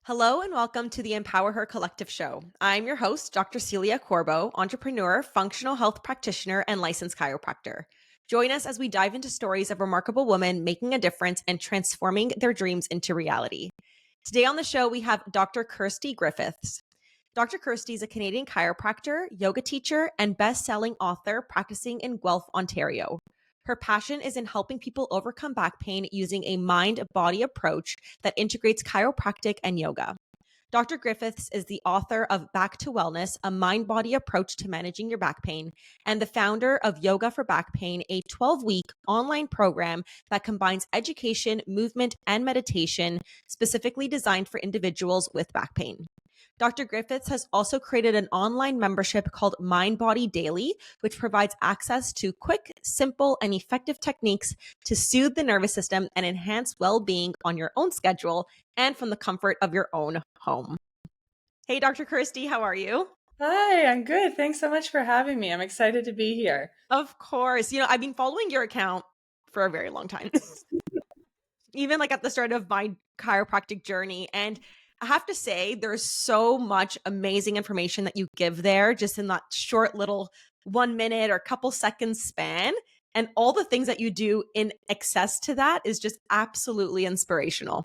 Hello and welcome to the Empower Her Collective Show. I'm your host, Dr. Celia Corbo, entrepreneur, functional health practitioner, and licensed chiropractor. Join us as we dive into stories of remarkable women making a difference and transforming their dreams into reality. Today on the show, we have Dr. Kirstie Griffiths. Dr. Kirstie is a Canadian chiropractor, yoga teacher, and best-selling author practicing in Guelph, Ontario. Her passion is in helping people overcome back pain using a mind-body approach that integrates chiropractic and yoga. Dr. Griffiths is the author of Back to Wellness, a mind-body approach to managing your back pain, and the founder of Yoga for Back Pain, a 12-week online program that combines education, movement, and meditation specifically designed for individuals with back pain. Dr. Griffiths has also created an online membership called Mind Body Daily, which provides access to quick, simple, and effective techniques to soothe the nervous system and enhance well-being on your own schedule and from the comfort of your own home. Hey, Dr. Kirstie, how are you? Hi, I'm good. Thanks so much for having me. I'm excited to be here. Of course. I've been following your account for a very long time, even like at the start of my chiropractic journey. And I have to say, there's so much amazing information that you give there just in that short little 1 minute or couple seconds span. And all the things that you do in excess to that is just absolutely inspirational.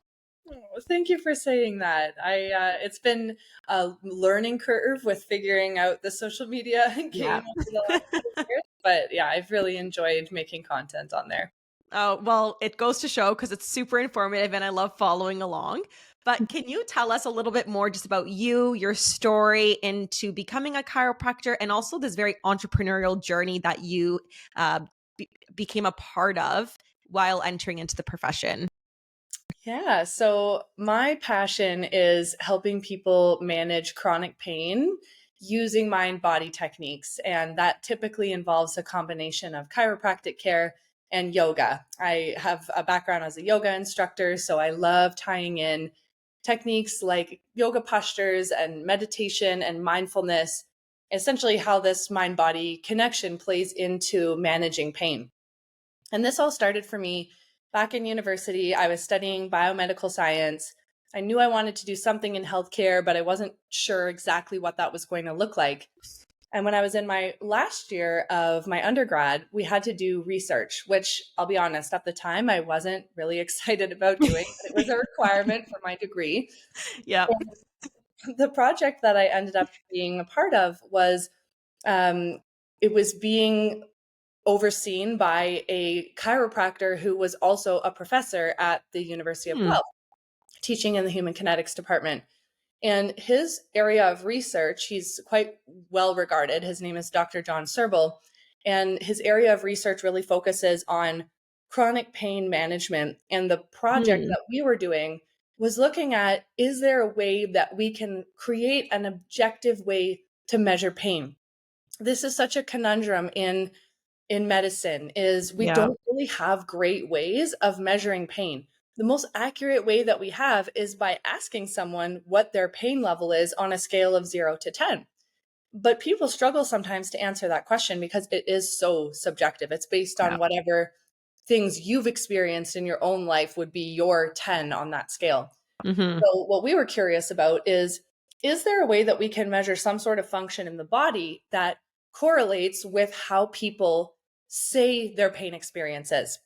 Oh, thank you for saying that. It's been a learning curve with figuring out the social media Yeah. game over the last couple of years, but yeah, I've really enjoyed making content on there. Oh, well, it goes to show because it's super informative and I love following along. But can you tell us a little bit more just about you, your story into becoming a chiropractor, and also this very entrepreneurial journey that you became a part of while entering into the profession? Yeah, so my passion is helping people manage chronic pain using mind body techniques. And that typically involves a combination of chiropractic care and yoga. I have a background as a yoga instructor, so I love tying in techniques like yoga postures and meditation and mindfulness, essentially, how this mind body connection plays into managing pain. And this all started for me back in university. I was studying biomedical science. I knew I wanted to do something in healthcare, but I wasn't sure exactly what that was going to look like. And when I was in my last year of my undergrad, we had to do research, which I'll be honest, at the time, I wasn't really excited about doing, but it was a requirement for my degree. Yep. And the project that I ended up being a part of was um, it was being overseen by a chiropractor who was also a professor at the University of Hmm. Guelph, teaching in the human kinetics department. And his area of research, he's quite well regarded. His name is Dr. John Serbel. And his area of research really focuses on chronic pain management. And the project Hmm. that we were doing was looking at, is there a way that we can create an objective way to measure pain? This is such a conundrum in medicine, is we Yeah. don't really have great ways of measuring pain. The most accurate way that we have is by asking someone what their pain level is on a scale of 0 to 10. But people struggle sometimes to answer that question because it is so subjective. It's based Yeah. on whatever things you've experienced in your own life would be your 10 on that scale. Hmm. So what we were curious about is there a way that we can measure some sort of function in the body that correlates with how people say their pain experience is?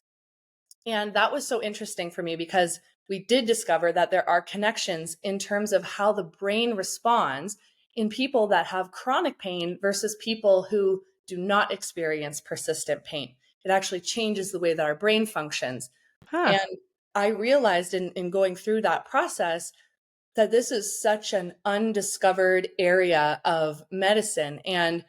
And that was so interesting for me because we did discover that there are connections in terms of how the brain responds in people that have chronic pain versus people who do not experience persistent pain. It actually changes the way that our brain functions. Huh. And I realized in going through that process that this is such an undiscovered area of medicine and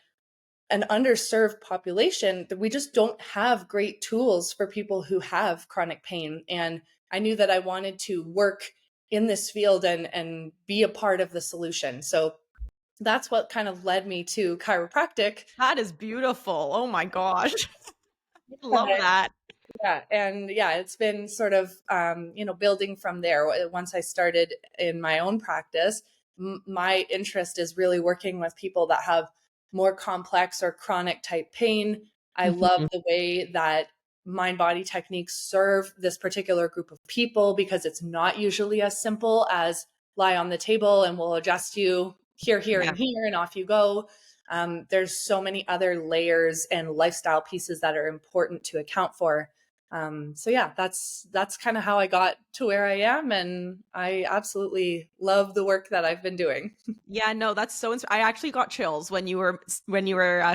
an underserved population that we just don't have great tools for people who have chronic pain. And I knew that I wanted to work in this field and be a part of the solution. So that's what kind of led me to chiropractic. That is beautiful. Oh my gosh. Love that. Yeah, and yeah, it's been sort of building from there. Once I started in my own practice, my interest is really working with people that have more complex or chronic type pain. I love Mhm. the way that mind body techniques serve this particular group of people because it's not usually as simple as lie on the table and we'll adjust you here, here, Yeah. and here, and off you go. There's so many other layers and lifestyle pieces that are important to account for. So yeah, that's kind of how I got to where I am, and I absolutely love the work that I've been doing. Yeah, no, that's so I actually got chills when you were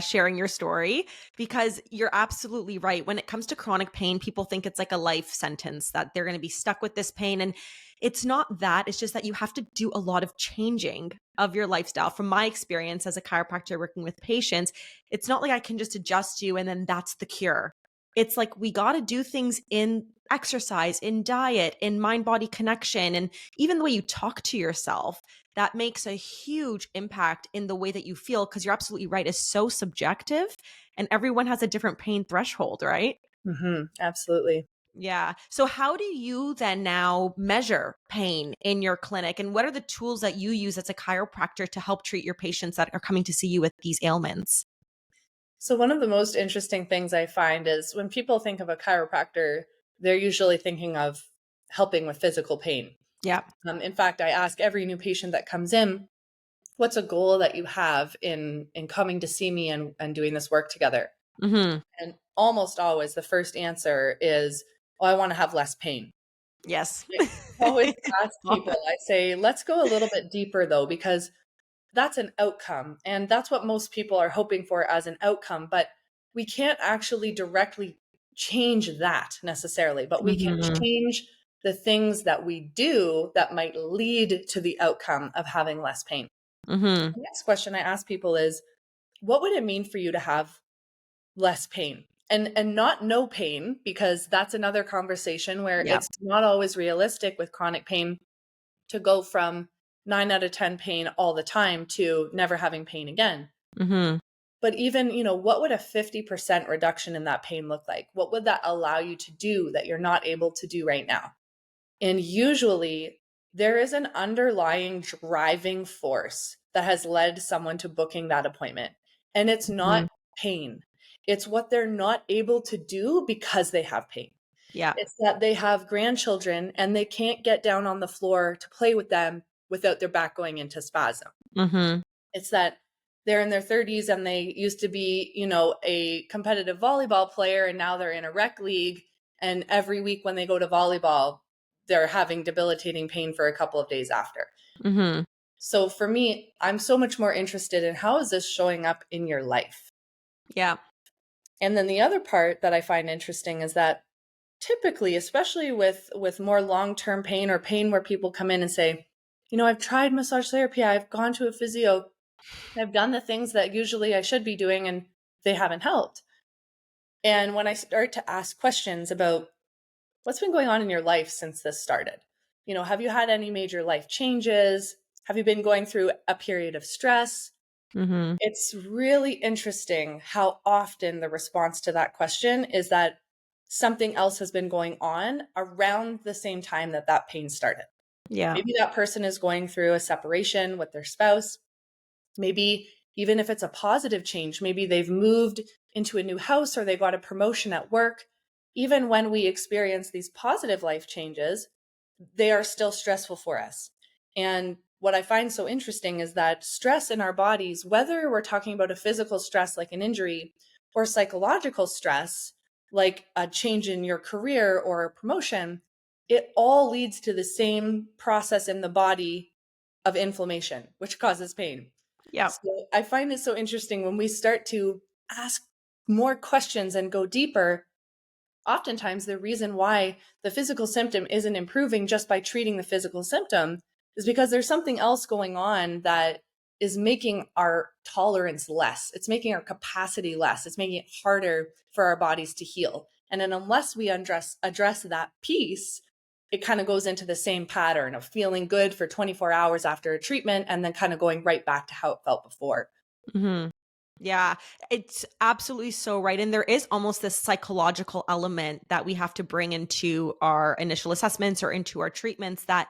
sharing your story, because you're absolutely right. When it comes to chronic pain, people think it's like a life sentence, that they're going to be stuck with this pain, and it's not that. It's just that you have to do a lot of changing of your lifestyle. From my experience as a chiropractor working with patients, it's not like I can just adjust you and then that's the cure. It's like we got to do things in exercise, in diet, in mind body connection, and even the way you talk to yourself. That makes a huge impact in the way that you feel, because you're absolutely right. It's so subjective and everyone has a different pain threshold, right? Absolutely. Yeah. So how do you then now measure pain in your clinic, and what are the tools that you use as a chiropractor to help treat your patients that are coming to see you with these ailments? So one of the most interesting things I find is when people think of a chiropractor, they're usually thinking of helping with physical pain. Yeah. In fact, I ask every new patient that comes in, what's a goal that you have in coming to see me and doing this work together? Mhm. And almost always the first answer is, oh, I want to have less pain. Yes. I always ask people, I say, let's go a little bit deeper though, because that's an outcome. And that's what most people are hoping for as an outcome. But we can't actually directly change that necessarily, but we can Mhm. change the things that we do that might lead to the outcome of having less pain. Mhm. The next question I ask people is, what would it mean for you to have less pain? And not no pain, because that's another conversation where Yeah. it's not always realistic with chronic pain to go from 9 out of 10 pain all the time to never having pain again. Mhm. But even, what would a 50% reduction in that pain look like? What would that allow you to do that you're not able to do right now? And usually there is an underlying driving force that has led someone to booking that appointment. And it's not Mhm. pain. It's what they're not able to do because they have pain. Yeah. It's that they have grandchildren and they can't get down on the floor to play with them without their back going into spasm. Mhm. It's that they're in their 30s and they used to be, a competitive volleyball player, and now they're in a rec league. And every week when they go to volleyball, they're having debilitating pain for a couple of days after. Mhm. So for me, I'm so much more interested in how is this showing up in your life? Yeah. And then the other part that I find interesting is that typically, especially with more long-term pain or pain where people come in and say, I've tried massage therapy, I've gone to a physio, I've done the things that usually I should be doing, and they haven't helped. And when I start to ask questions about what's been going on in your life since this started, have you had any major life changes? Have you been going through a period of stress? Mhm. It's really interesting how often the response to that question is that something else has been going on around the same time that that pain started. Yeah. Maybe that person is going through a separation with their spouse. Maybe even if it's a positive change, maybe they've moved into a new house or they got a promotion at work. Even when we experience these positive life changes, they are still stressful for us. And what I find so interesting is that stress in our bodies, whether we're talking about a physical stress like an injury or psychological stress like a change in your career or a promotion, it all leads to the same process in the body of inflammation, which causes pain. Yeah. So I find it so interesting when we start to ask more questions and go deeper. Oftentimes, the reason why the physical symptom isn't improving just by treating the physical symptom is because there's something else going on that is making our tolerance less. It's making our capacity less. It's making it harder for our bodies to heal. And then unless we address that piece, it kind of goes into the same pattern of feeling good for 24 hours after a treatment and then kind of going right back to how it felt before. Mhm. Yeah, it's absolutely so right. And there is almost this psychological element that we have to bring into our initial assessments or into our treatments that,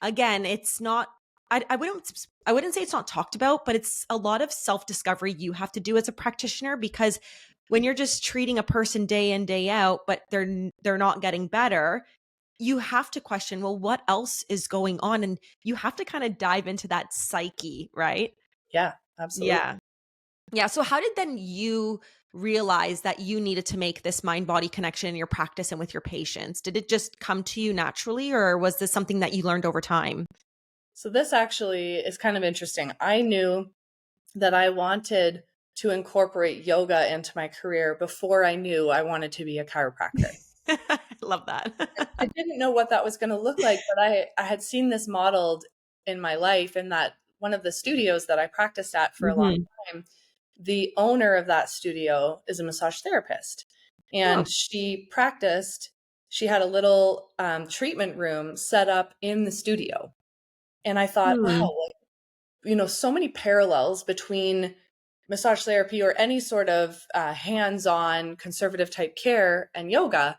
again, it's not, I wouldn't say it's not talked about, but it's a lot of self-discovery you have to do as a practitioner, because when you're just treating a person day in, day out, but they're not getting better, you have to question, well, what else is going on? And you have to kind of dive into that psyche, right? Yeah, absolutely. Yeah. Yeah. So how did then you realize that you needed to make this mind body connection in your practice and with your patients? Did it just come to you naturally, or was this something that you learned over time? So this actually is kind of interesting. I knew that I wanted to incorporate yoga into my career before I knew I wanted to be a chiropractor. I love I that. didn't know what that was going to look like, but I had seen this modeled in my life, in that one of the studios that I practiced at for a long Hmm. time, the owner of that studio is a massage therapist. Oh. And she had a little treatment room set up in the studio. And I thought, Hmm. wow, so many parallels between massage therapy or any sort of hands on conservative type care and yoga.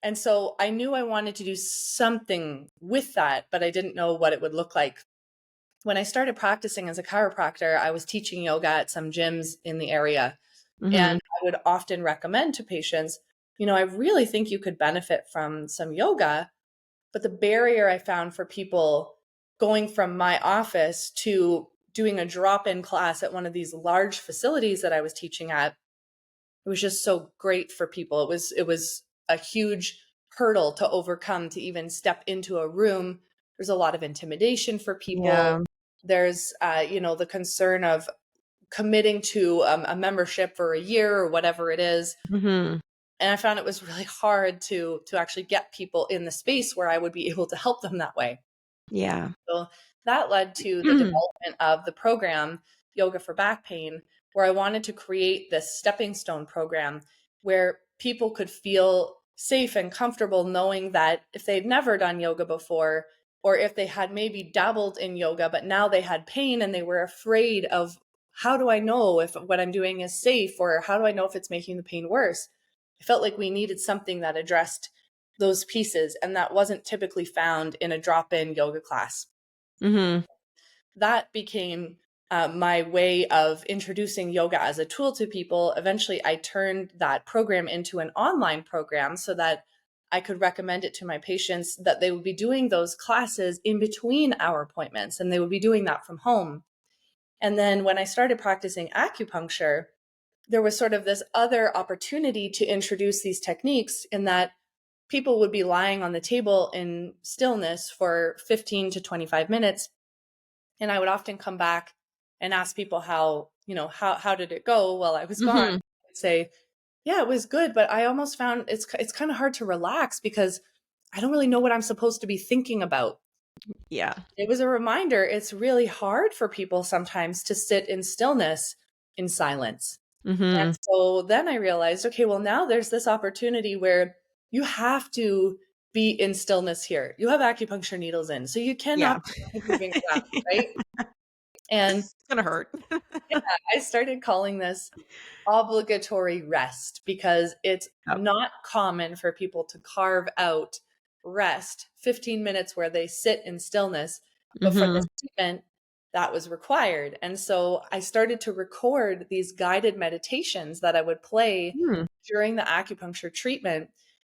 And so I knew I wanted to do something with that, but I didn't know what it would look like. When I started practicing as a chiropractor, I was teaching yoga at some gyms in the area. And Hmm. I would often recommend to patients, I really think you could benefit from some yoga. But the barrier I found for people going from my office to doing a drop in class at one of these large facilities that I was teaching at, it was just so great for people. It was a huge hurdle to overcome to even step into a room. There's a lot of intimidation for people. Yeah. There's the concern of committing to a membership for a year or whatever it is. Hmm. And I found it was really hard to actually get people in the space where I would be able to help them that way. Yeah. So that led to the development of the program, Yoga for Back Pain, where I wanted to create this stepping stone program where people could feel safe and comfortable knowing that if they'd never done yoga before, or if they had maybe dabbled in yoga, but now they had pain and they were afraid of, how do I know if what I'm doing is safe, or how do I know if it's making the pain worse? I felt like we needed something that addressed those pieces, and that wasn't typically found in a drop-in yoga class. Hmm. That became my way of introducing yoga as a tool to people. Eventually, I turned that program into an online program so that I could recommend it to my patients, that they would be doing those classes in between our appointments, and they would be doing that from home. And then when I started practicing acupuncture, there was sort of this other opportunity to introduce these techniques, in that people would be lying on the table in stillness for 15 to 25 minutes. And I would often come back and ask people how did it go while I was gone? Hmm. I'd say, yeah, it was good, but I almost found it's kind of hard to relax because I don't really know what I'm supposed to be thinking about. Yeah. It was a reminder, it's really hard for people sometimes to sit in stillness, in silence. And Hmm. so then I realized, okay, well, now there's this opportunity where you have to be in stillness here. You have acupuncture needles in, so you cannot Yeah. be moving around, right? And It's gonna hurt. yeah, I started calling this obligatory rest, because it's Yep. not common for people to carve out rest, 15 minutes where they sit in stillness. But for Hmm. this treatment, that was required. And so I started to record these guided meditations that I would play Hmm. during the acupuncture treatment,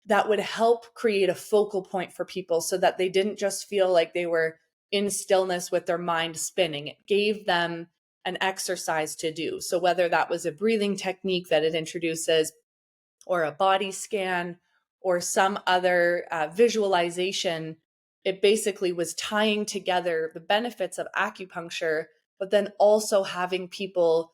that would help create a focal point for people so that they didn't just feel like they were in stillness with their mind spinning. It gave them an exercise to do. So whether that was a breathing technique that it introduces, or a body scan, or some other visualization, it basically was tying together the benefits of acupuncture, but then also having people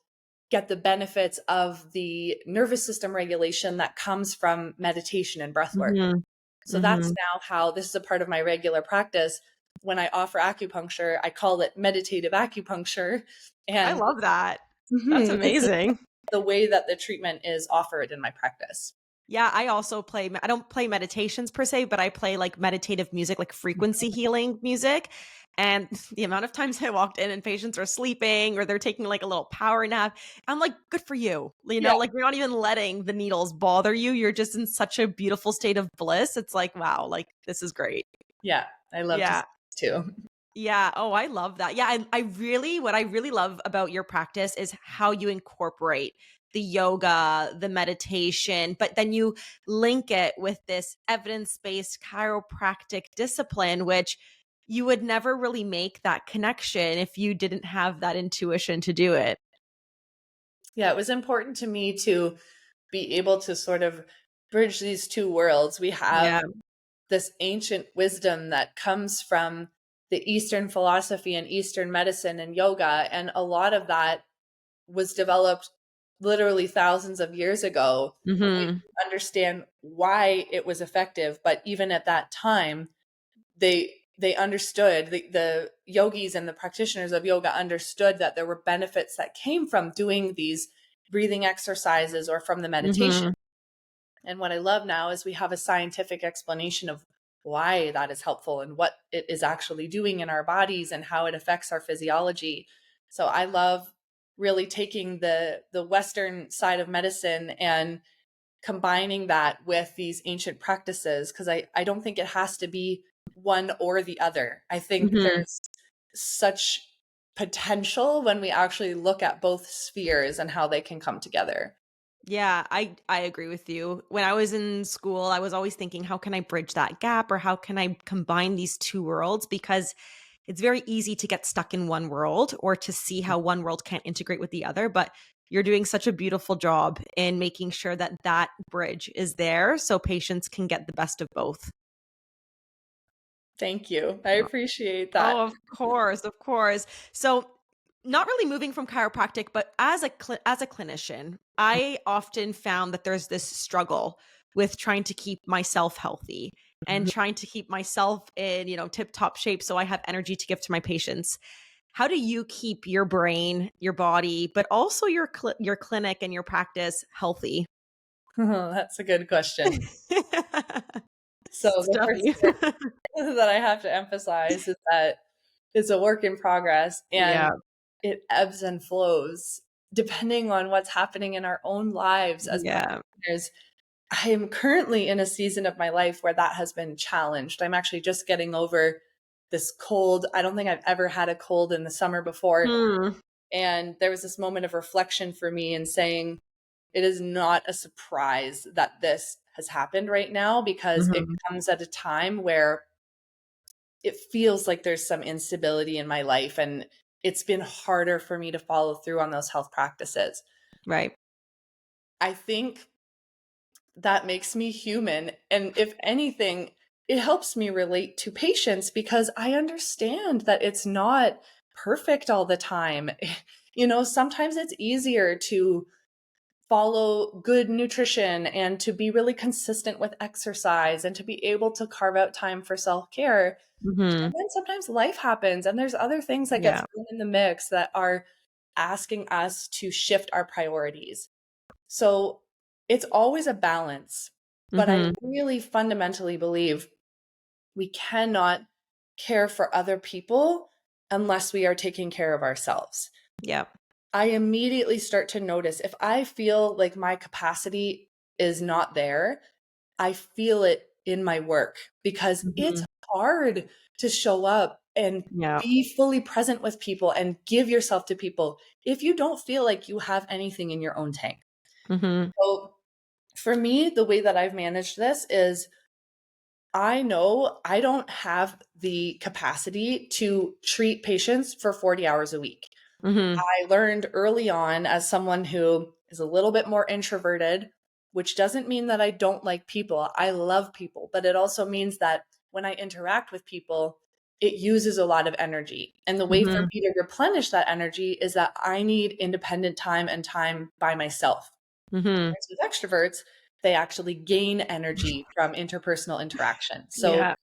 get the benefits of the nervous system regulation that comes from meditation and breath work. Hmm. So that's Hmm. now how this is a part of my regular practice. When I offer acupuncture, I call it meditative acupuncture. I And love that. That's it's just amazing. the way that the treatment is offered in my practice. Yeah, I also I don't play meditations per se, but I play like meditative music, like frequency healing music. And the amount of times I walked in and patients are sleeping or they're taking like a little power nap, I'm like, good for you. Yeah. Like you're not even letting the needles bother you. You're just in such a beautiful state of bliss. It's like, wow, like this is great. Yeah. I love to see Yeah. this too. Yeah. Oh, I love that. Yeah. And what I really love about your practice is how you incorporate the yoga, the meditation, but then you link it with this evidence-based chiropractic discipline, which you would never really make that connection if you didn't have that intuition to do it. Yeah, it was important to me to be able to sort of bridge these two worlds. We Yeah. have this ancient wisdom that comes from the Eastern philosophy and Eastern medicine and yoga. And a lot of that was developed literally thousands of years ago. We Mhm. understand why it was effective, but even at that time, they understood, the yogis and the practitioners of yoga understood that there were benefits that came from doing these breathing exercises or from the meditation. Mhm. And what I love now is we have a scientific explanation of why that is helpful and what it is actually doing in our bodies and how it affects our physiology. So I love really taking the Western side of medicine and combining that with these ancient practices, because I don't think it has to be one or the other. I think Mhm. there's such potential when we actually look at both spheres and how they can come together. Yeah, I agree with you. When I was in school, I was always thinking, how can I bridge that gap or how can I combine these two worlds? Because it's very easy to get stuck in one world or to see how one world can't integrate with the other. But you're doing such a beautiful job in making sure that that bridge is there so patients can get the best of both. Thank you. I appreciate that. Oh, of course, of course. So, not really moving from chiropractic, but as a as a clinician, I often found that there's this struggle with trying to keep myself healthy and Mhm. trying to keep myself in, tip-top shape so I have energy to give to my patients. How do you keep your brain, your body, but also your clinic and your practice healthy? That's a good question. So the first Stuffy. thing that I have to emphasize is that it's a work in progress Yeah. and it ebbs and flows depending on what's happening in our own lives as Yeah. practitioners. I am currently in a season of my life where that has been challenged. I'm actually just getting over this cold. I don't think I've ever had a cold in the summer before. Hmm. And there was this moment of reflection for me in saying, it is not a surprise that this has happened right now because it Mhm. comes at a time where it feels like there's some instability in my life and it's been harder for me to follow through on those health practices. Right. I think that makes me human. And if anything, it helps me relate to patients because I understand that it's not perfect all the time. Sometimes it's easier to follow good nutrition and to be really consistent with exercise and to be able to carve out time for self-care. Mhm. And then sometimes life happens and there's other things that get Yeah. thrown in the mix that are asking us to shift our priorities. So it's always a balance, but I Mhm. really fundamentally believe we cannot care for other people unless we are taking care of ourselves. Yeah. I immediately start to notice if I feel like my capacity is not there, I feel it in my work because it's Mhm. hard to show up and Yeah. be fully present with people and give yourself to people if you don't feel like you have anything in your own tank. Mhm. So for me, the way that I've managed this is I know I don't have the capacity to treat patients for 40 hours a week. Mhm. I learned early on as someone who is a little bit more introverted, which doesn't mean that I don't like people. I love people, but it also means that when I interact with people, it uses a lot of energy. And the way for Mhm. me to replenish that energy is that I need independent time and time by myself. Mhm. Whereas with extroverts, they actually gain energy from interpersonal interaction. So Yeah.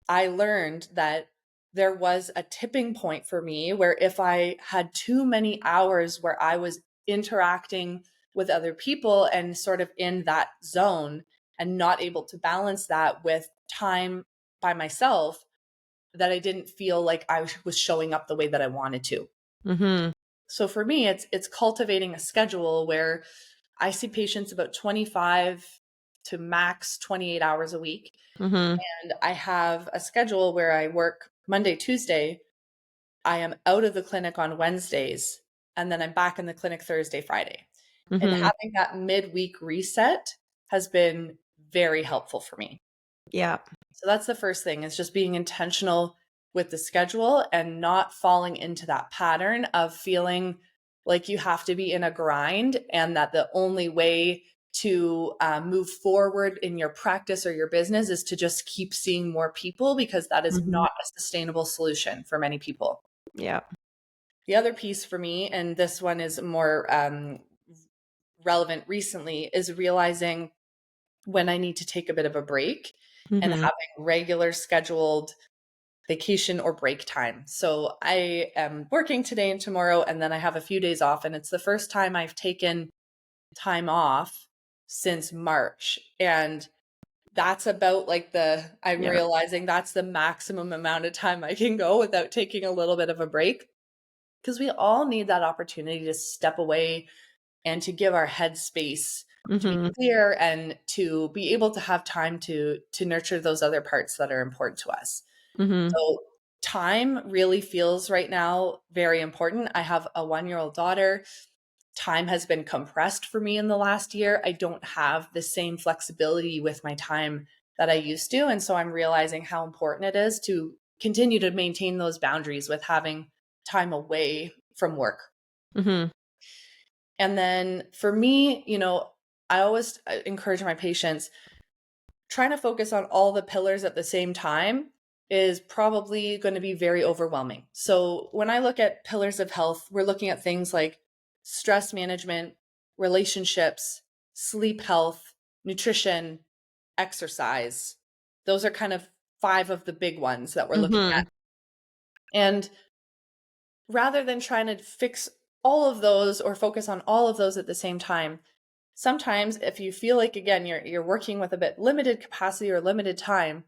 I learned that there was a tipping point for me where if I had too many hours where I was interacting with other people and sort of in that zone and not able to balance that with time by myself, that I didn't feel like I was showing up the way that I wanted to. Mhm. So for me, it's cultivating a schedule where I see patients about 25 to max 28 hours a week. Mhm. And I have a schedule where I work Monday, Tuesday. I am out of the clinic on Wednesdays, and then I'm back in the clinic Thursday, Friday. And Mm-hmm. having that midweek reset has been very helpful for me. Yeah. So that's the first thing, is just being intentional with the schedule and not falling into that pattern of feeling like you have to be in a grind, and that the only way to move forward in your practice or your business is to just keep seeing more people, because that is Mm-hmm. not a sustainable solution for many people. Yeah. The other piece for me, and this one is more relevant recently, is realizing when I need to take a bit of a break and Mm-hmm. having regular scheduled vacation or break time. So I am working today and tomorrow, and then I have a few days off. And it's the first time I've taken time off since March. And that's about like I'm Yeah. realizing that's the maximum amount of time I can go without taking a little bit of a break. Because we all need that opportunity to step away and to give our head space to be Mm-hmm. clear and to be able to have time to nurture those other parts that are important to us. Mm-hmm. So time really feels right now very important. I have a 1-year-old daughter. Time has been compressed for me in the last year. I don't have the same flexibility with my time that I used to. And so I'm realizing how important it is to continue to maintain those boundaries with having time away from work. Mm-hmm. And then for me, I always encourage my patients, trying to focus on all the pillars at the same time is probably going to be very overwhelming. So when I look at pillars of health, we're looking at things like stress management, relationships, sleep health, nutrition, exercise. Those are kind of 5 of the big ones that we're looking Mm-hmm. at. And rather than trying to fix all of those or focus on all of those at the same time, sometimes if you feel like, again, you're working with a bit limited capacity or limited time,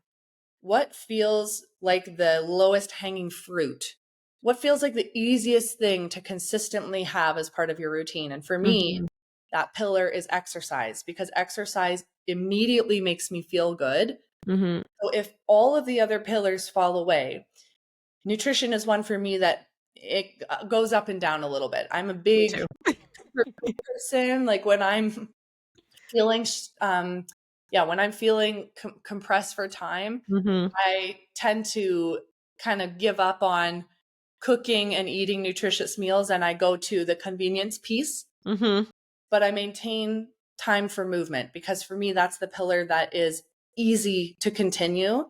what feels like the lowest hanging fruit? What feels like the easiest thing to consistently have as part of your routine? And for me, Mm-hmm. that pillar is exercise, because exercise immediately makes me feel good. Mm-hmm. So if all of the other pillars fall away, nutrition is one for me that it goes up and down a little bit. I'm a Me big too. person. Like when I'm feeling, when I'm feeling compressed for time, Mm-hmm. I tend to kind of give up on cooking and eating nutritious meals, and I go to the convenience piece, Mm-hmm. but I maintain time for movement, because for me, that's the pillar that is easy to continue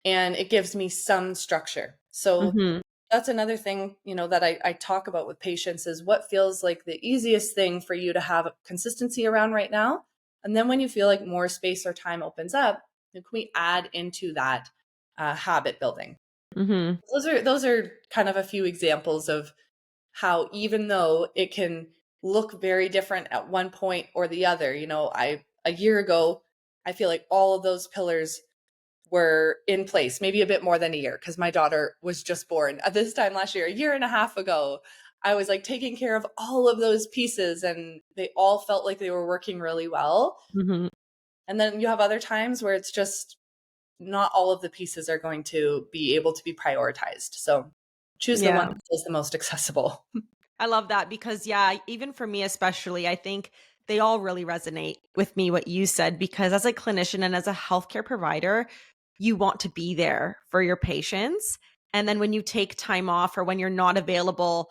and it gives me some structure. So Mm-hmm. that's another thing, that I talk about with patients, is what feels like the easiest thing for you to have consistency around right now. And then when you feel like more space or time opens up, then can we add into that habit building? Mm-hmm. Those are kind of a few examples of how, even though it can look very different at one point or the other, a year ago, I feel like all of those pillars were in place, maybe a bit more than a year, because my daughter was just born at this time last year. A year and a half ago, I was like taking care of all of those pieces and they all felt like they were working really well. Mm-hmm. And then you have other times where it's just not all of the pieces are going to be able to be prioritized. So choose the one Yeah. that feels the most accessible. I love that because, yeah, even for me, especially, I think they all really resonate with me, what you said, because as a clinician and as a healthcare provider, you want to be there for your patients. And then when you take time off or when you're not available,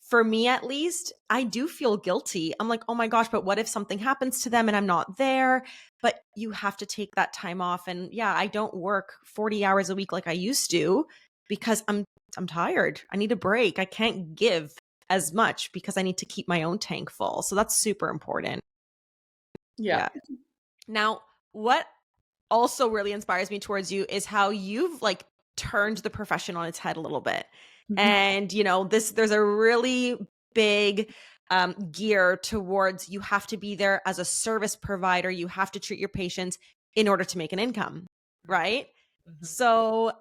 for me at least, I do feel guilty. I'm like, oh my gosh, but what if something happens to them and I'm not there? But you have to take that time off. And yeah, I don't work 40 hours a week like I used to because I'm tired. I need a break. I can't give as much because I need to keep my own tank full. So that's super important. Yeah. Yeah. Now, what also really inspires me towards you is how you've like turned the profession on its head a little bit. Mhm. And there's a really big gear towards you have to be there as a service provider. You have to treat your patients in order to make an income, right? Mhm. So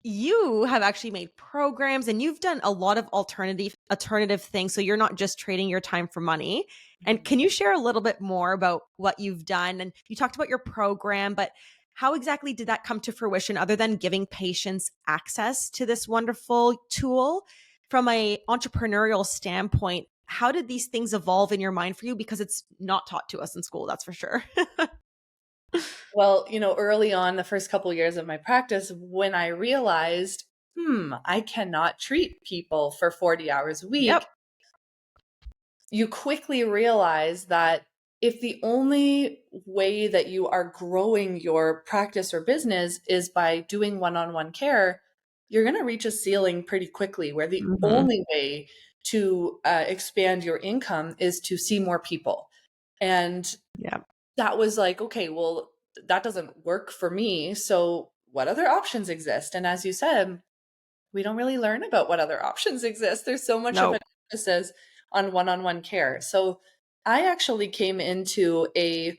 you have actually made programs and you've done a lot of alternative things. So you're not just trading your time for money. And Mhm. can you share a little bit more about what you've done? And you talked about your program, but how exactly did that come to fruition other than giving patients access to this wonderful tool? From a entrepreneurial standpoint, how did these things evolve in your mind for you? Because it's not taught to us in school, that's for sure. Well, early on, the first couple years of my practice, when I realized, I cannot treat people for 40 hours a Yep. week, you quickly realize that if the only way that you are growing your practice or business is by doing one-on-one care, you're going to reach a ceiling pretty quickly where the Mm-hmm. only way to expand your income is to see more people. And Yeah. that was like, okay, well, that doesn't work for me. So what other options exist? And as you said, we don't really learn about what other options exist. There's so much of No. an emphasis on one-on-one care. So I actually came into a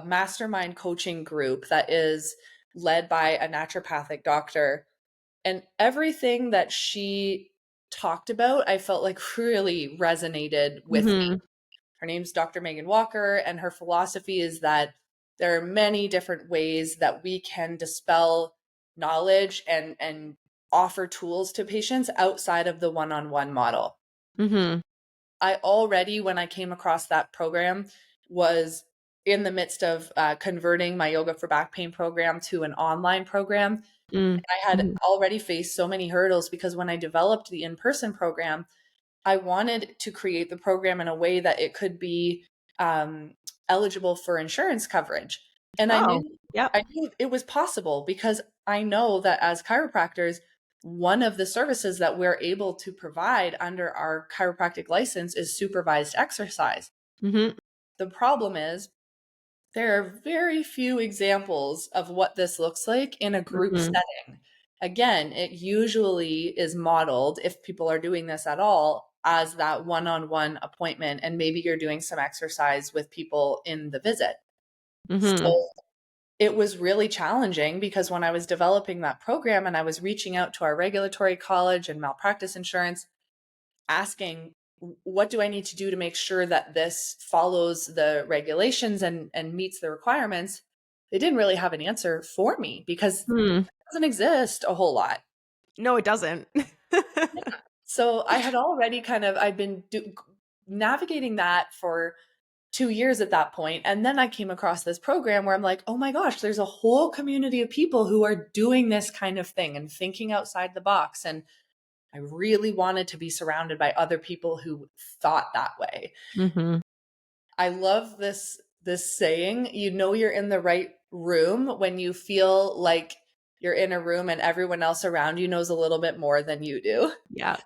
mastermind coaching group that is led by a naturopathic doctor, and everything that she talked about, I felt like really resonated with me. Mm-hmm. Her name's Dr. Megan Walker, and her philosophy is that there are many different ways that we can dispel knowledge and offer tools to patients outside of the one-on-one model. Mm-hmm. I already, when I came across that program, was in the midst of converting my yoga for back pain program to an online program. I had Mm-hmm. already faced so many hurdles because when I developed the in-person program, I wanted to create the program in a way that it could be um, eligible for insurance coverage. And Oh, yep. I knew it was possible because I know that as chiropractors, one of the services that we're able to provide under our chiropractic license is supervised exercise. Mm-hmm. The problem is there are very few examples of what this looks like in a group Mm-hmm. setting. Again, it usually is modeled, if people are doing this at all, as that one-on-one appointment, and maybe you're doing some exercise with people in the visit. Mm-hmm. So it was really challenging because when I was developing that program and I was reaching out to our regulatory college and malpractice insurance, asking, what do I need to do to make sure that this follows the regulations and meets the requirements? They didn't really have an answer for me because it Hmm. doesn't exist a whole lot. No, it doesn't. So I had already I'd been navigating that for 2 years at that point. And then I came across this program where I'm like, oh my gosh, there's a whole community of people who are doing this kind of thing and thinking outside the box. And I really wanted to be surrounded by other people who thought that way. Mm-hmm. I love this saying, you're in the right room when you feel like you're in a room and everyone else around you knows a little bit more than you do. Yeah.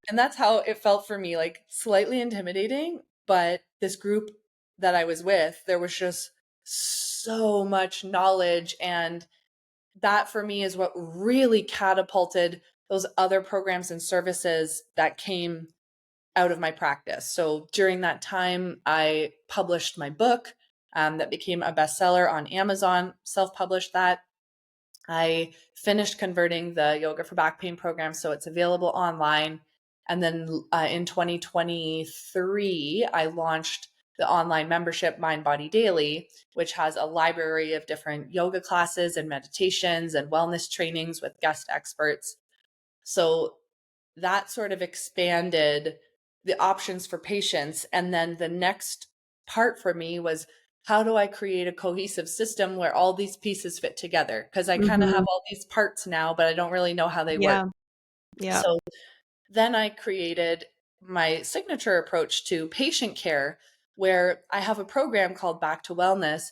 And that's how it felt for me, like slightly intimidating, but this group that I was with, there was just so much knowledge, and that for me is what really catapulted those other programs and services that came out of my practice. So during that time, I published my book that became a bestseller on Amazon, self-published that. I finished converting the yoga for back pain program, so it's available online. And then in 2023, I launched the online membership Mind Body Daily, which has a library of different yoga classes and meditations and wellness trainings with guest experts. So that sort of expanded the options for patients. And then the next part for me was, how do I create a cohesive system where all these pieces fit together? Because I kind of Mm-hmm. have all these parts now, but I don't really know how they work. Yeah. Yeah. So then I created my signature approach to patient care, where I have a program called Back to Wellness,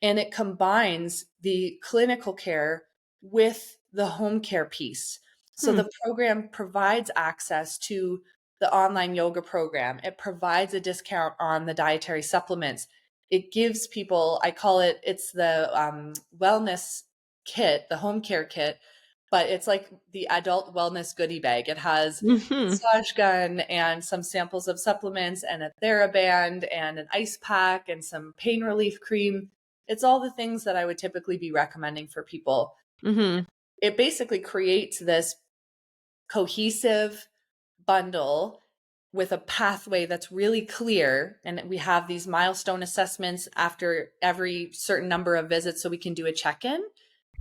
and it combines the clinical care with the home care piece. So Hmm. the program provides access to the online yoga program. It provides a discount on the dietary supplements. It gives people, I call it, it's the wellness kit, the home care kit, but it's like the adult wellness goodie bag. It has Mm-hmm. massage gun and some samples of supplements and a TheraBand and an ice pack and some pain relief cream. It's all the things that I would typically be recommending for people. Mm-hmm. It basically creates this cohesive bundle with a pathway that's really clear. And we have these milestone assessments after every certain number of visits so we can do a check-in.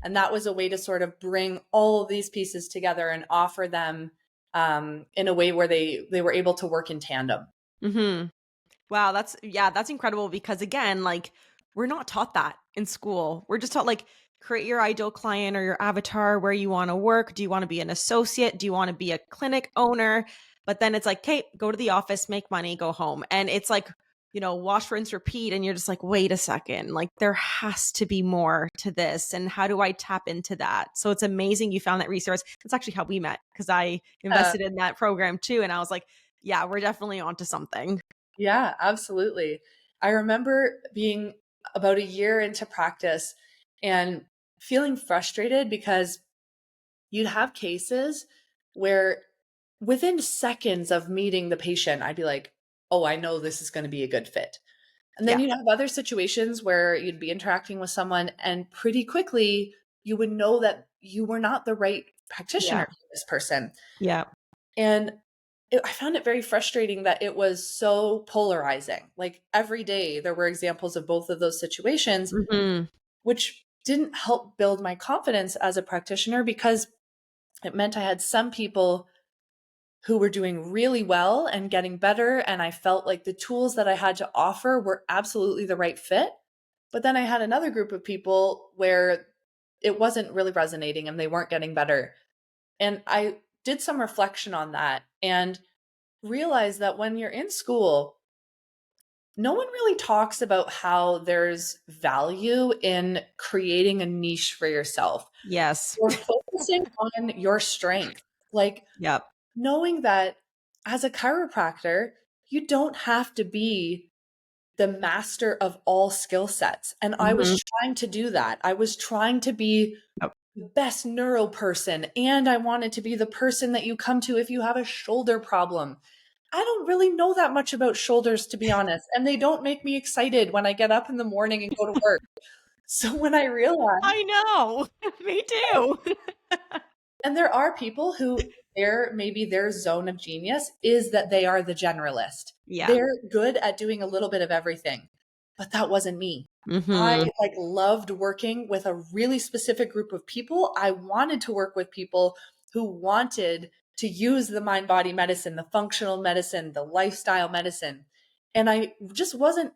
And that was a way to sort of bring all of these pieces together and offer them in a way where they were able to work in tandem. Mhm. Wow, that's incredible because again, like we're not taught that in school. We're just taught like create your ideal client or your avatar where you want to work. Do you want to be an associate? Do you want to be a clinic owner? But then it's like, okay, go to the office, make money, go home. And it's like, wash, rinse, repeat. And you're just like, wait a second, like there has to be more to this. And how do I tap into that? So it's amazing you found that resource. That's actually how we met because I Uh, invested in that program too. And I was like, yeah, we're definitely onto something. yeah, absolutely. I remember being about a year into practice and feeling frustrated because you'd have cases where within seconds of meeting the patient, I'd be like, oh, I know this is going to be a good fit. And then Yeah. you'd have other situations where you'd be interacting with someone, and pretty quickly you would know that you were not the right practitioner Yeah. for this person. Yeah. And I found it very frustrating that it was so polarizing. Like every day, there were examples of both of those situations, Mhm. which didn't help build my confidence as a practitioner because it meant I had some people who were doing really well and getting better. And I felt like the tools that I had to offer were absolutely the right fit. But then I had another group of people where it wasn't really resonating and they weren't getting better. And I did some reflection on that and realized that when you're in school, no one really talks about how there's value in creating a niche for yourself Yes. or focusing on your strength. Like, Yep. knowing that as a chiropractor, you don't have to be the master of all skill sets. And I was Mhm. trying to do that. I was trying to be Yep. the best neuro person, and I wanted to be the person that you come to if you have a shoulder problem. I don't really know that much about shoulders, to be honest, and they don't make me excited when I get up in the morning and go to work. So when I realized, I know. Me too. and there are people who maybe their zone of genius is that they are the generalist. Yeah. They're good at doing a little bit of everything. But that wasn't me. I Mhm. like loved working with a really specific group of people. I wanted to work with people who wanted to use the mind body medicine, the functional medicine, the lifestyle medicine. And I wasn't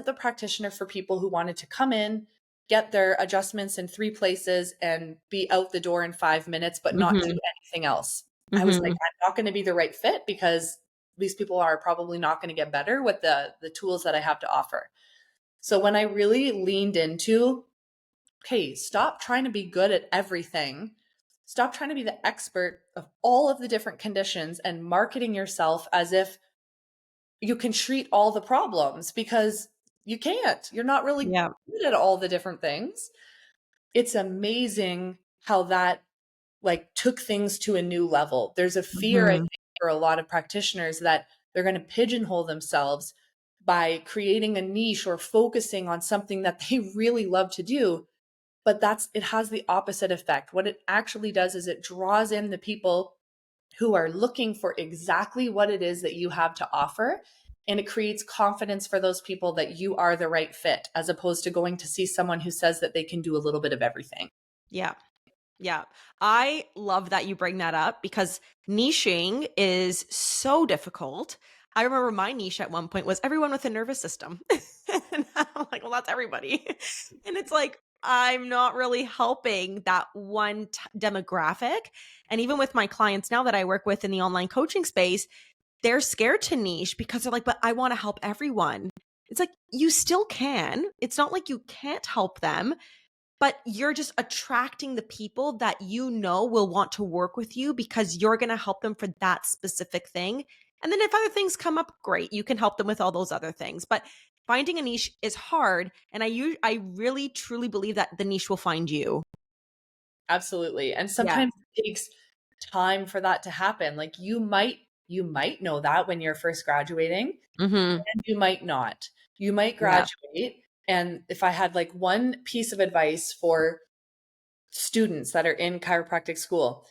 the practitioner for people who wanted to come in, get their adjustments in 3 places and be out the door in 5 minutes, but not do Mhm. anything else. I was like, Mhm. I'm not going to be the right fit because these people are probably not going to get better with the tools that I have to offer. So when I really leaned into, okay, stop trying to be good at everything. Stop trying to be the expert of all of the different conditions and marketing yourself as if you can treat all the problems because you can't. You're not really Yeah. good at all the different things. It's amazing how that like took things to a new level. There's a fear, I Mhm. think, for a lot of practitioners that they're going to pigeonhole themselves by creating a niche or focusing on something that they really love to do. But it has the opposite effect. What it actually does is it draws in the people who are looking for exactly what it is that you have to offer. And it creates confidence for those people that you are the right fit, as opposed to going to see someone who says that they can do a little bit of everything. Yeah. Yeah. I love that you bring that up because niching is so difficult. I remember my niche at one point was everyone with a nervous system. And I'm like, well, that's everybody. And it's like, I'm not really helping that one demographic. And even with my clients now that I work with in the online coaching space, they're scared to niche because they're like, but I want to help everyone. It's like, you still can. It's not like you can't help them, but you're just attracting the people that you know will want to work with you because you're going to help them for that specific thing. And then if other things come up, great, you can help them with all those other things. But finding a niche is hard, and I really truly believe that the niche will find you. Absolutely. And Yeah. sometimes it takes time for that to happen. Like you might know that when you're first graduating, Mhm. and you might not. You might Yeah. graduate, and if I had like one piece of advice for students that are in chiropractic school,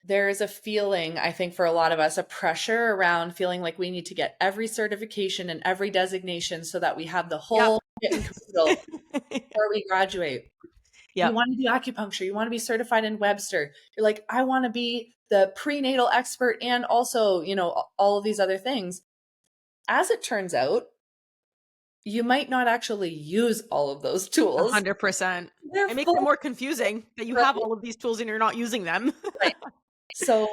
there is a feeling, I think, for a lot of us, a pressure around feeling like we need to get every certification and every designation so that we have the Yep. whole kit and caboodle before we graduate. You Yep. want to do acupuncture, you want to be certified in Webster. You're like, I want to be the prenatal expert and also, all of these other things. As it turns out, you might not actually use all of those tools. 100%. They're It makes it full. more confusing that you Right, have all of these tools and you're not using them. right. So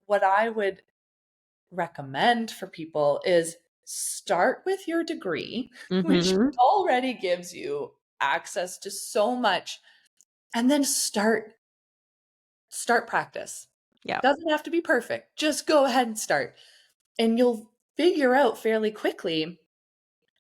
what I would recommend for people is start with your degree, which Mhm. already gives you access to so much, and then start practice. Yeah. Doesn't have to be perfect. Just go ahead and start. And you'll figure out fairly quickly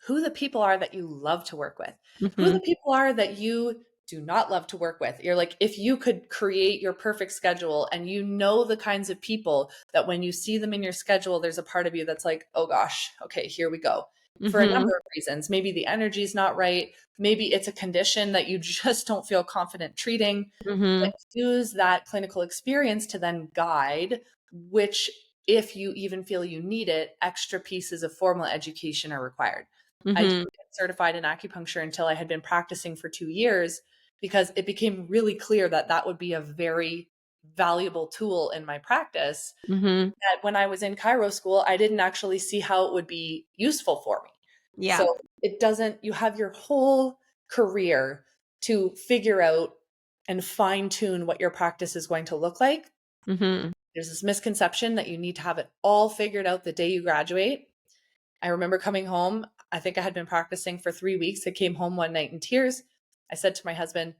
who the people are that you love to work with, who Mhm. the people are that you do not love to work with. You're like, if you could create your perfect schedule and you know the kinds of people that when you see them in your schedule, there's a part of you that's like, oh gosh, okay, here we go. For a Mhm. number of reasons. Maybe the energy is not right. Maybe it's a condition that you just don't feel confident treating. But Mhm. use that clinical experience to then guide which, if you even feel you need it, extra pieces of formal education are required. I didn't Mhm. get certified in acupuncture until I had been practicing for 2 years because it became really clear that that would be a very valuable tool in my practice. Mhm. That when I was in chiro school, I didn't actually see how it would be useful for me. Yeah. So it doesn't, you have your whole career to figure out and fine tune what your practice is going to look like. Mhm. There's this misconception that you need to have it all figured out the day you graduate. I remember coming home. I think I had been practicing for 3 weeks. I came home one night in tears. I said to my husband,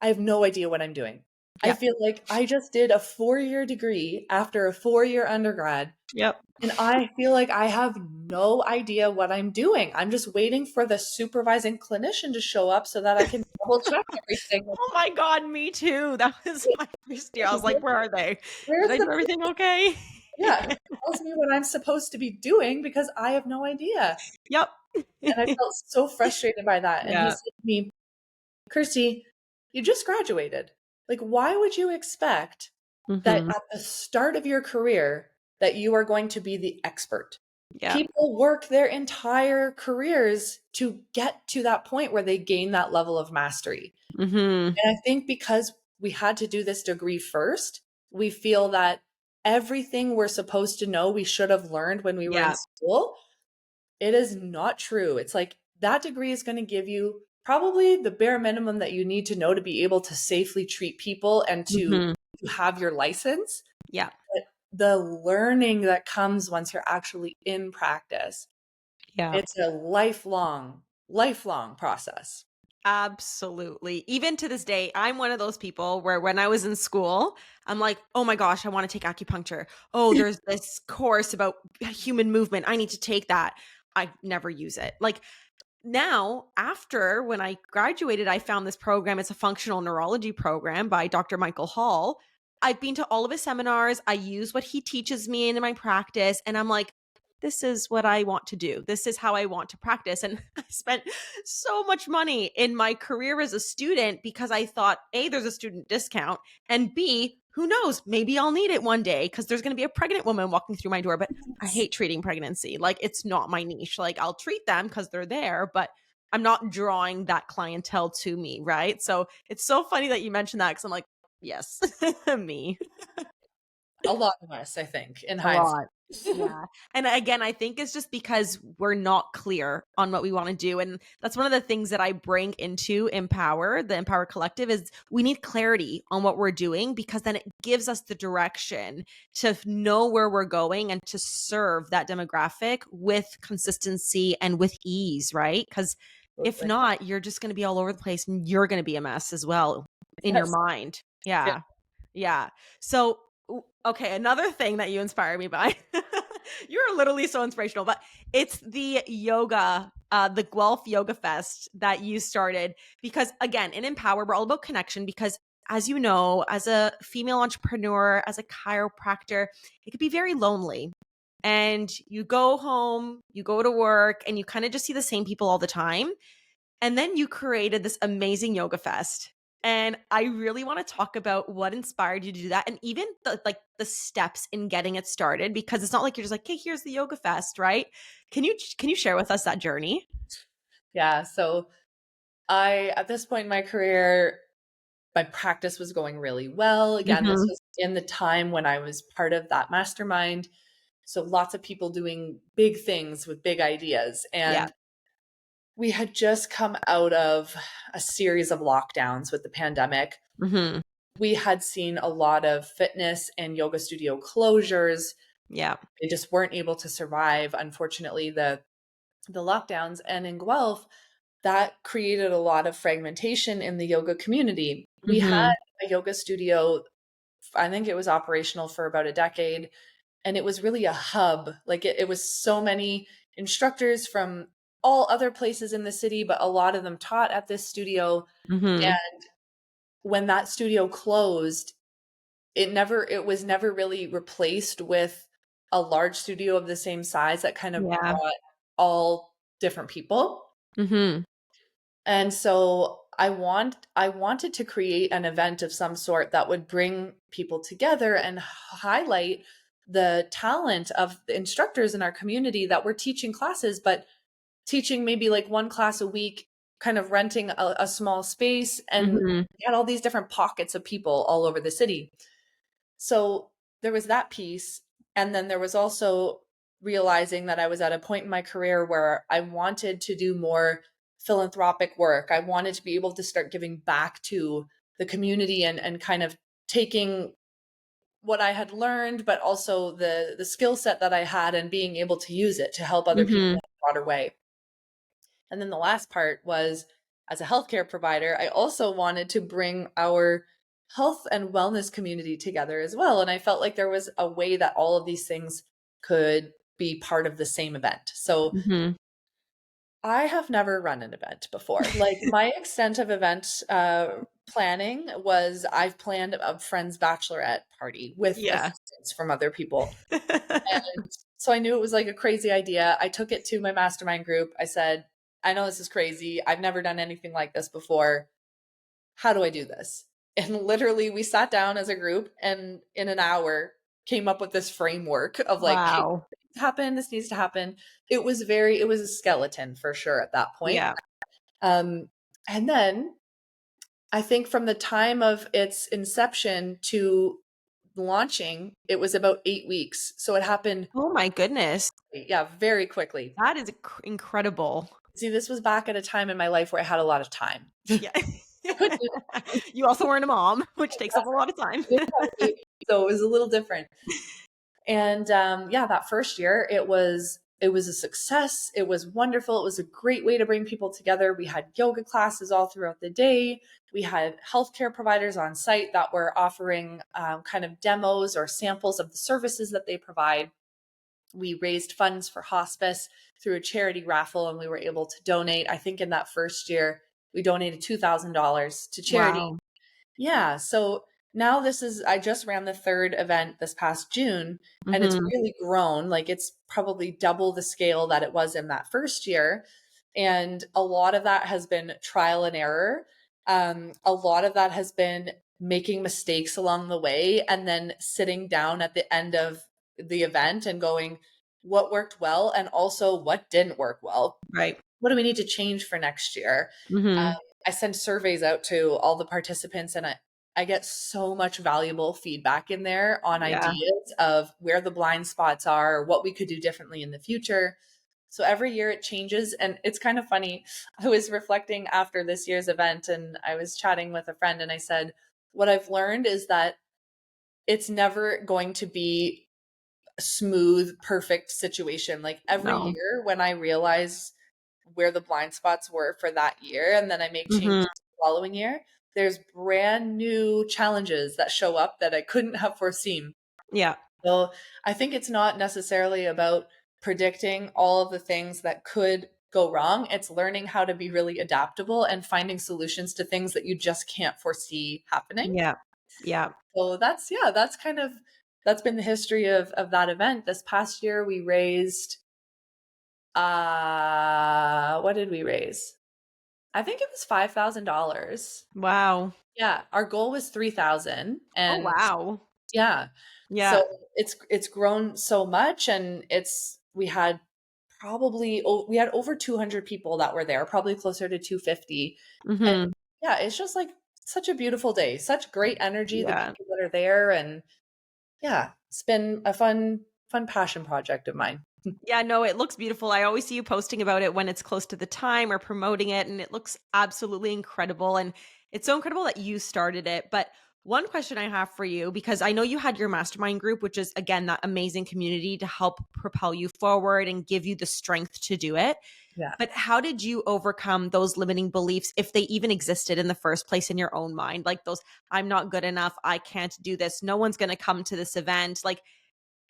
I have no idea what I'm doing. I Yeah. feel like I just did a 4 year degree after a 4 year undergrad. Yep. And I feel like I have no idea what I'm doing. I'm just waiting for the supervising clinician to show up so that I can double check everything. Oh my god, me too. That was my first year. I was like, "Where are they? Did Where's I the do everything okay?" Yeah, who tells me what I'm supposed to be doing because I have no idea. Yep. And I felt so frustrated by that. And he Yeah. said to me, Kirstie, you just graduated. Like, why would you expect that Mhm. at the start of your career that you are going to be the expert? Yeah. People work their entire careers to get to that point where they gain that level of mastery. Mhm. And I think because we had to do this degree first, we feel that everything we're supposed to know we should have learned when we were in Yeah. school. It is not true. It's like that degree is going to give you probably the bare minimum that you need to know to be able to safely treat people and Mhm. to have your license. Yeah. But the learning that comes once you're actually in practice, Yeah. it's a lifelong process. Absolutely. Even to this day, I'm one of those people where when I was in school, I'm like, oh my gosh, I want to take acupuncture. Oh, there's this course about human movement. I need to take that. I never use it. Like now, after when I graduated, I found this program. It's a functional neurology program by Dr. Michael Hall. I've been to all of his seminars. I use what he teaches me in my practice. And I'm like, this is what I want to do. This is how I want to practice. And I spent so much money in my career as a student because I thought, A, there's a student discount, and B, who knows, maybe I'll need it one day because there's going to be a pregnant woman walking through my door. But I hate treating pregnancy. Like, it's not my niche. Like, I'll treat them because they're there, but I'm not drawing that clientele to me. Right. So it's so funny that you mentioned that because I'm like, yes, me. A lot of us, I think, in A hindsight. lot. Yeah. And again, I think it's just because we're not clear on what we want to do. And that's one of the things that I bring into Empower, the Empower Collective, is we need clarity on what we're doing because then it gives us the direction to know where we're going and to serve that demographic with consistency and with ease, right? Because if Absolutely. not, you're just going to be all over the place and you're going to be a mess as well in your Yes. mind. Yeah. Yeah. Yeah. So, okay, another thing that you inspire me by, you're literally so inspirational, but it's the yoga, the Guelph Yoga Fest that you started. Because again, in Empower, we're all about connection because as you know, as a female entrepreneur, as a chiropractor, it could be very lonely. And you go home, you go to work, and you kind of just see the same people all the time. And then you created this amazing yoga fest. And I really want to talk about what inspired you to do that and even the steps in getting it started because it's not like you're just like, "Hey, here's the yoga fest," right? Can you share with us that journey? Yeah. So I, at this point in my career, My practice was going really well. Again, this Mhm. was in the time when I was part of that mastermind. So lots of people doing big things with big ideas. Yeah. And we had just come out of a series of lockdowns with the pandemic. Mhm. We had seen a lot of fitness and yoga studio closures. Yeah. They just weren't able to survive, unfortunately, the lockdowns. And in Guelph, that created a lot of fragmentation in the yoga community. We had Mhm. a yoga studio, I think it was operational for about a decade, and it was really a hub. Like it was so many instructors from all other places in the city, but a lot of them taught at this studio. Mhm. And when that studio closed, it was never really replaced with a large studio of the same size that kind of Yeah. brought all different people. Mhm. And so I wanted to create an event of some sort that would bring people together and highlight the talent of the instructors in our community that were teaching classes, but teaching maybe like one class a week, kind of renting a small space, and Mhm. we had all these different pockets of people all over the city. So there was that piece. And then there was also realizing that I was at a point in my career where I wanted to do more philanthropic work. I wanted to be able to start giving back to the community and kind of taking what I had learned, but also the skill set that I had and being able to use it to help other people Mhm. in a broader way. And then the last part was, as a healthcare provider, I also wanted to bring our health and wellness community together as well. And I felt like there was a way that all of these things could be part of the same event. So Mhm. I have never run an event before. Like my extent of event planning was I've planned a friend's bachelorette party with Yeah. assistance from other people. And so I knew it was like a crazy idea. I took it to my mastermind group. I said, I know this is crazy. I've never done anything like this before. How do I do this? And literally, we sat down as a group and in an hour came up with this framework of like, hey, Wow. this needs to happen. This needs to happen. It was a skeleton for sure at that point. Yeah. Um, and then I think from the time of its inception to launching, it was about 8 weeks. So it happened, Oh my goodness. yeah, very quickly. That is incredible. See, this was back at a time in my life where I had a lot of time. Yeah. I could do You also weren't a mom, which takes that. up a lot of time. I didn't have a baby, so it was a little different. And yeah, that first year it was a success. It was wonderful. It was a great way to bring people together. We had yoga classes all throughout the day. We had healthcare providers on site that were offering kind of demos or samples of the services that they provide. We raised funds for hospice through a charity raffle, and we were able to donate. I think in that first year, we donated $2,000 to charity. Wow. Yeah. So now I just ran the third event this past June, and it's Mhm. really grown. Like it's probably double the scale that it was in that first year. And a lot of that has been trial and error. A lot of that has been making mistakes along the way and then sitting down at the end of the event and going, what worked well and also what didn't work well. Right. What do we need to change for next year? Mhm. I send surveys out to all the participants, and I get so much valuable feedback in there on Yeah. ideas of where the blind spots are, or what we could do differently in the future. So every year it changes. And it's kind of funny. I was reflecting after this year's event and I was chatting with a friend and I said, what I've learned is that it's never going to be a smooth, perfect situation. Like every No. year when I realize where the blind spots were for that year and then I make changes Mhm. the following year, there's brand new challenges that show up that I couldn't have foreseen. Yeah. So I think it's not necessarily about predicting all of the things that could go wrong. It's learning how to be really adaptable and finding solutions to things that you just can't foresee happening. Yeah. Yeah. So that's been the history of that event. This past year we raised what did we raise? I think it was $5,000. Wow. Yeah, our goal was 3,000 Oh, and wow. yeah. So Yeah. it's grown so much and we had over 200 people that were there, probably closer to 250. And Mhm. yeah, it's just like such a beautiful day, such great energy, the Yeah. people that are there. And yeah, it's been a fun passion project of mine. Yeah, no, it looks beautiful. I always see you posting about it when it's close to the time or promoting it, and it looks absolutely incredible. And it's so incredible that you started it. But one question I have for you, because I know you had your mastermind group, which is, again, that amazing community to help propel you forward and give you the strength to do it. Yeah. But how did you overcome those limiting beliefs, if they even existed in the first place in your own mind? Like those, I'm not good enough, I can't do this, no one's going to come to this event. Like,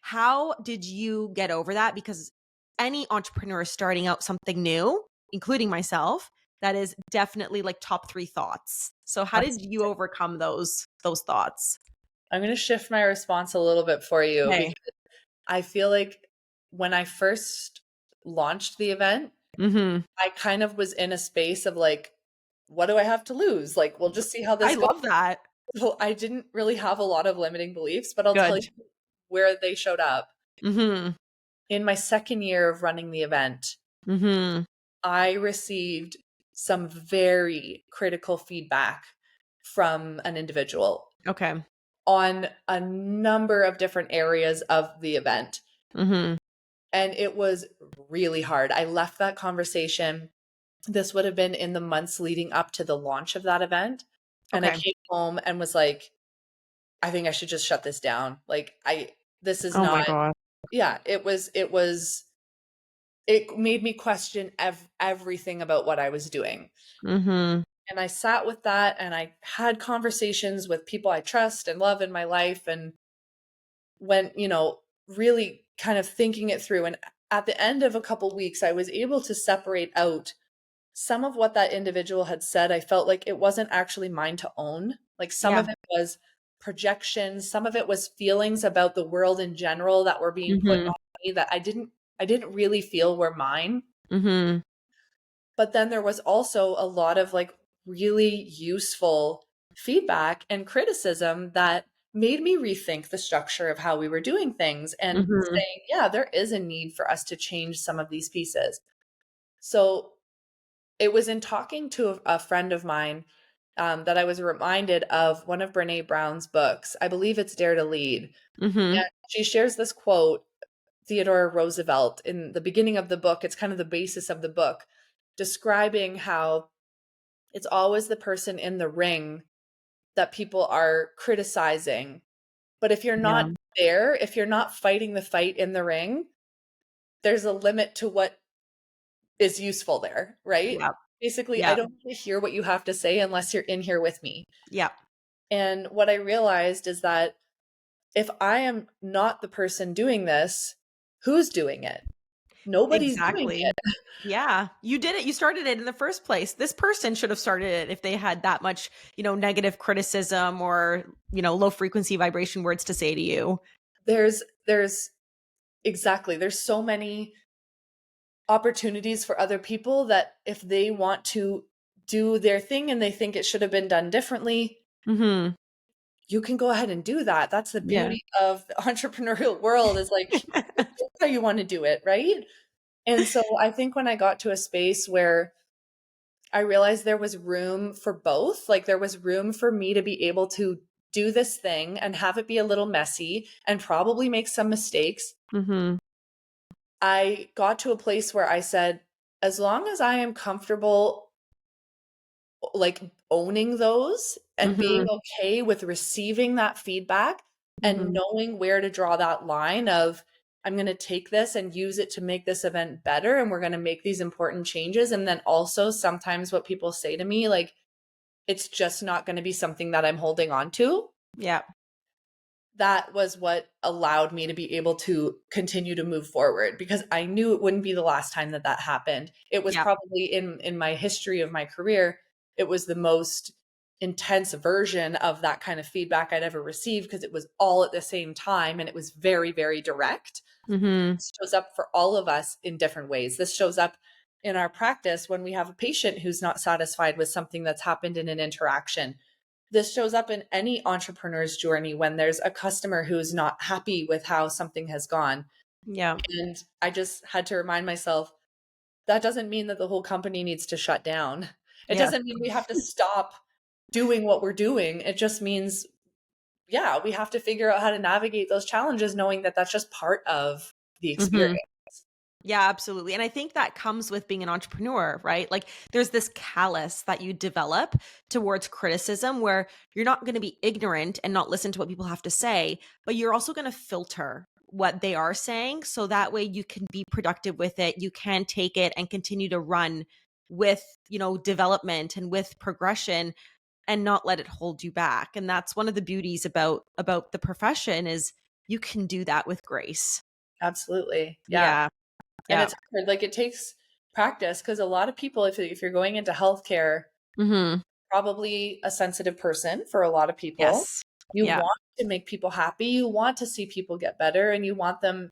how did you get over that? Because any entrepreneur starting out something new, including myself, that is definitely like top 3 thoughts. So how did you overcome those thoughts? I'm going to shift my response a little bit for you Okay. because I feel like when I first launched the event, Mhm. I kind of was in a space of like, what do I have to lose? Like, we'll just see how I this goes. love that. So I didn't really have a lot of limiting beliefs, but I'll tell you Good. where they showed up. Mhm. In my second year of running the event, Mhm. I received some very critical feedback from an individual Okay. on a number of different areas of the event. Mhm. And it was really hard. I left that conversation. This would have been in the months leading up to the launch of that event. And I Okay. came home and was like, I think I should just shut this down. Like, this is Oh my not, god. yeah, it made me question everything about what I was doing. Mhm. And I sat with that and I had conversations with people I trust and love in my life and went, really kind of thinking it through. And at the end of a couple weeks, I was able to separate out some of what that individual had said. I felt like it wasn't actually mine to own. Like some of Yeah. it was projections, some of it was feelings about the world in general that were being put Mhm. on me that I didn't really feel were mine. Mhm. But then there was also a lot of like really useful feedback and criticism that made me rethink the structure of how we were doing things and Mhm. saying, yeah, there is a need for us to change some of these pieces. So it was in talking to a friend of mine that I was reminded of one of Brene Brown's books. I believe it's Dare to Lead. Mhm. And she shares this quote, Theodore Roosevelt, in the beginning of the book. It's kind of the basis of the book, describing how it's always the person in the ring that people are criticizing. But if you're Yeah. not there, if you're not fighting the fight in the ring, there's a limit to what is useful there, right? Yeah. Basically, I Yeah. don't want to hear what you have to say unless you're in here with me. Yeah. And what I realized is that if I am not the person doing this, who's doing it? Nobody's doing Exactly. it. Yeah, you did it. You started it in the first place. This person should have started it if they had that much, negative criticism or, low frequency vibration words to say to you. There's exactly, there's so many opportunities for other people that if they want to do their thing and they think it should have been done differently, Mhm. you can go ahead and do that. That's the Yeah. beauty of the entrepreneurial world is like, you choose how you want to do it, right? And so I think when I got to a space where I realized there was room for both, like there was room for me to be able to do this thing and have it be a little messy and probably make some mistakes. Mhm. I got to a place where I said, as long as I am comfortable like owning those and being Mhm. okay with receiving that feedback and Mhm. knowing where to draw that line of I'm going to take this and use it to make this event better and we're going to make these important changes. And then also sometimes what people say to me like it's just not going to be something that I'm holding on to. Yeah. That was what allowed me to be able to continue to move forward because I knew it wouldn't be the last time that that happened. It was Yeah. probably in my history of my career, it was the most intense version of that kind of feedback I'd ever received because it was all at the same time and it was very, very direct. Mhm. This shows up for all of us in different ways. This shows up in our practice when we have a patient who's not satisfied with something that's happened in an interaction. This shows up in any entrepreneur's journey when there's a customer who's not happy with how something has gone. Yeah. And I just had to remind myself that doesn't mean that the whole company needs to shut down. It Yeah. doesn't mean we have to stop doing what we're doing. It just means, yeah, we have to figure out how to navigate those challenges, knowing that that's just part of the experience. Mhm. Yeah, absolutely. And I think that comes with being an entrepreneur, right? Like there's this callus that you develop towards criticism where you're not going to be ignorant and not listen to what people have to say, but you're also going to filter what they are saying. So that way you can be productive with it. You can take it and continue to run with, development and with progression and not let it hold you back. And that's one of the beauties about the profession is you can do that with grace. Absolutely. Yeah. Yeah. And Yeah. it's hard. Like it takes practice because a lot of people, if you're going into healthcare, Mhm. probably a sensitive person for a lot of people. Yes. You Yeah. want to make people happy. You want to see people get better and you want them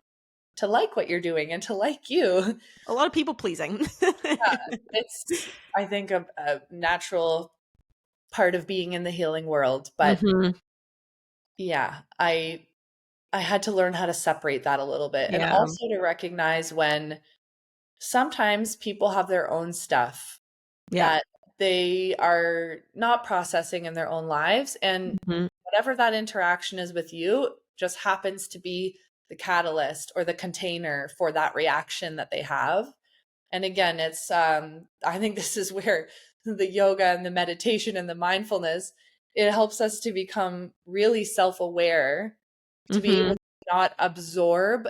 to like what you're doing and to like you. A lot of people pleasing. It's, I think, a natural part of being in the healing world. But Mhm. yeah, I had to learn how to separate that a little bit and Yeah. also to recognize when sometimes people have their own stuff Yeah. that they are not processing in their own lives. And Mhm. whatever that interaction is with you just happens to be the catalyst or the container for that reaction that they have. And again, it's I think this is where the yoga and the meditation and the mindfulness, it helps us to become really self-aware, to be able Mhm. to not absorb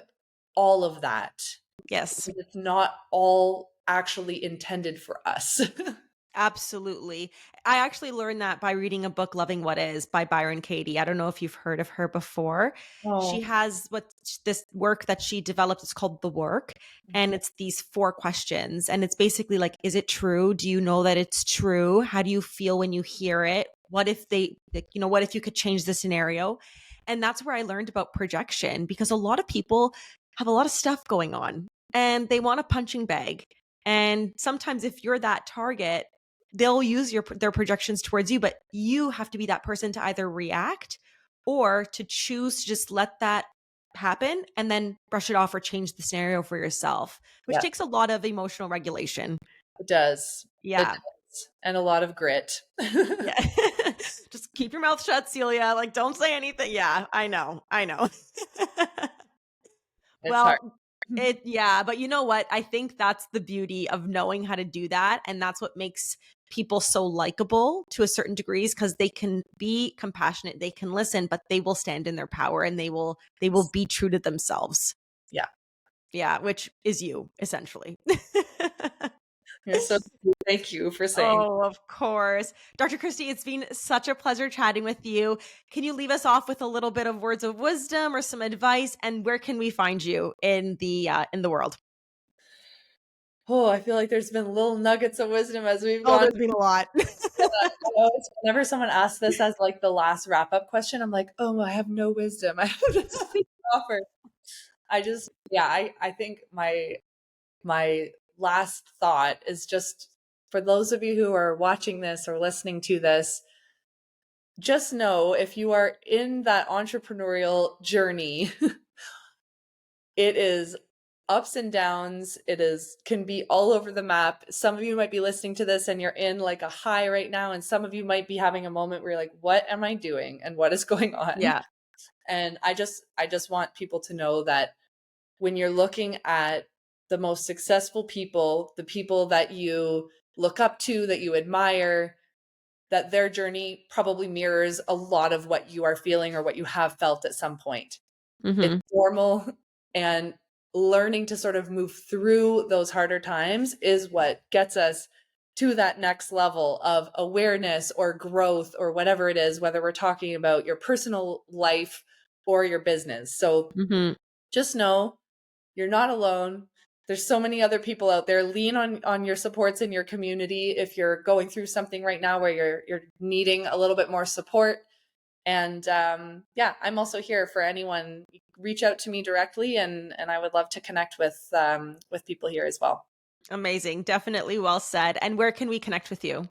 all of that. Yes. It's not all actually intended for us. Absolutely. I actually learned that by reading a book, Loving What Is by Byron Katie. I don't know if you've heard of her before. She Oh. has this work that she developed. It's called The Work. And it's these 4 questions. And it's basically like, is it true? Do you know that it's true? How do you feel when you hear it? What if what if you could change the scenario? And that's where I learned about projection because a lot of people have a lot of stuff going on and they want a punching bag. And sometimes if you're that target, they'll use their projections towards you, but you have to be that person to either react or to choose to just let that happen and then brush it off or change the scenario for yourself, which Yeah, takes a lot of emotional regulation. it does. It Yeah. does. And a lot of grit. Yeah. Just keep your mouth shut, Celia. Like, don't say anything. Yeah, I know. I know. It's hard. Well, yeah, but you know what? I think that's the beauty of knowing how to do that. And that's what makes people so likable to a certain degrees because they can be compassionate, they can listen, but they will stand in their power and they will be true to themselves. Yeah. Yeah, which is you, essentially. You're so thank you for saying. Oh, of course. Dr. Kirstie, it's been such a pleasure chatting with you. Can you leave us off with a little bit of words of wisdom or some advice? And where can we find you in the world? Oh, I feel like there's been little nuggets of wisdom as we've Oh, gone. there's been a lot. Whenever someone asks this as like the last wrap up question, I'm like, oh, I have no wisdom. I have nothing to offer. Yeah, I think my last thought is just for those of you who are watching this or listening to this, just know if you are in that entrepreneurial journey, it is ups and downs. It is can be all over the map. Some of you might be listening to this and you're in like a high right now, and some of you might be having a moment where you're like, what am I doing and what is going on? Yeah. And I just want people to know that when you're looking at the most successful people, the people that you look up to, that you admire, that their journey probably mirrors a lot of what you are feeling or what you have felt at some point. It's Hmm. normal, and learning to sort of move through those harder times is what gets us to that next level of awareness or growth or whatever it is, whether we're talking about your personal life or your business. So Hmm. just know you're not alone. There's so many other people out there. Lean on your supports in your community if you're going through something right now where you're needing a little bit more support. And yeah, I'm also here for anyone. Reach out to me directly, and I would love to connect with people here as well. Amazing. Definitely well said. And where can we connect with you? You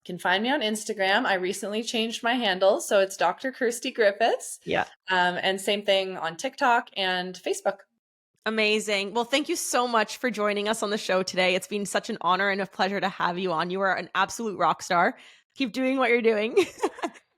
can find me on Instagram. I recently changed my handle, so it's Dr. Kirstie Griffiths. Yeah. And same thing on TikTok and Facebook. Amazing. Well, thank you so much for joining us on the show today. It's been such an honor and a pleasure to have you on. You are an absolute rock star. Keep doing what you're doing.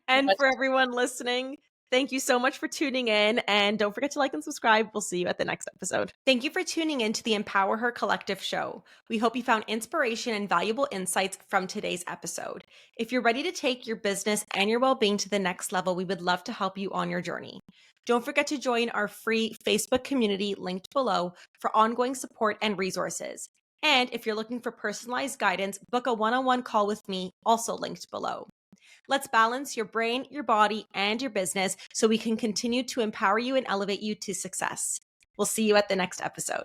And Yes. for everyone listening, thank you so much for tuning in. And don't forget to like and subscribe. We'll see you at the next episode. Thank you for tuning in to the Empower Her Collective show. We hope you found inspiration and valuable insights from today's episode. If you're ready to take your business and your well-being to the next level, we would love to help you on your journey. Don't forget to join our free Facebook community linked below for ongoing support and resources. And if you're looking for personalized guidance, book a one-on-one call with me, also linked below. Let's balance your brain, your body, and your business so we can continue to empower you and elevate you to success. We'll see you at the next episode.